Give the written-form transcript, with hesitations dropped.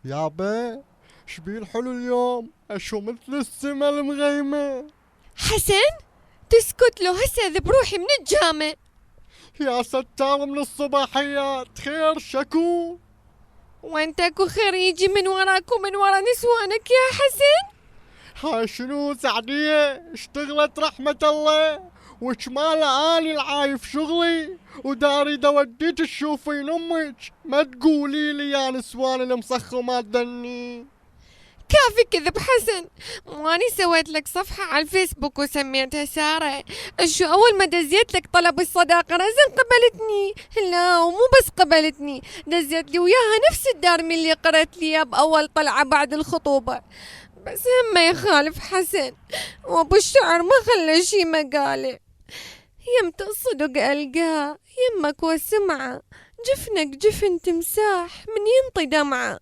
يابا، شبيه الحلو اليوم؟ اشو مثل السما المغيمة. حسن تسكت له، هسه اذب روحي من الجامع. يا ستار من الصباحيات، خير شكو؟ وانت اكو خير يجي من وراك ومن ورا نسوانك يا حسن؟ هاي شنو سعدية؟ اشتغلت رحمة الله، وشمالة آلي العايف شغلي، وداري دوديك تشوفين امك، ما تقولي لي يا نسوان المسخمات ذني. كافي كذب حسن، واني سويت لك صفحة على الفيسبوك وسميتها سارة. شو اول ما دزيت لك طلب الصداقة رزن قبلتني؟ لا ومو بس قبلتني، دزيت لي وياها نفس الدارمي اللي قرأت لي بأول طلعة بعد الخطوبة. بس هم ما يخالف حسن، وابو الشعر ما خلى شي مقاله. يمت الصدق ألقاه، يمك وسمعه، جفنك جفن تمساح من ينطي دمعه.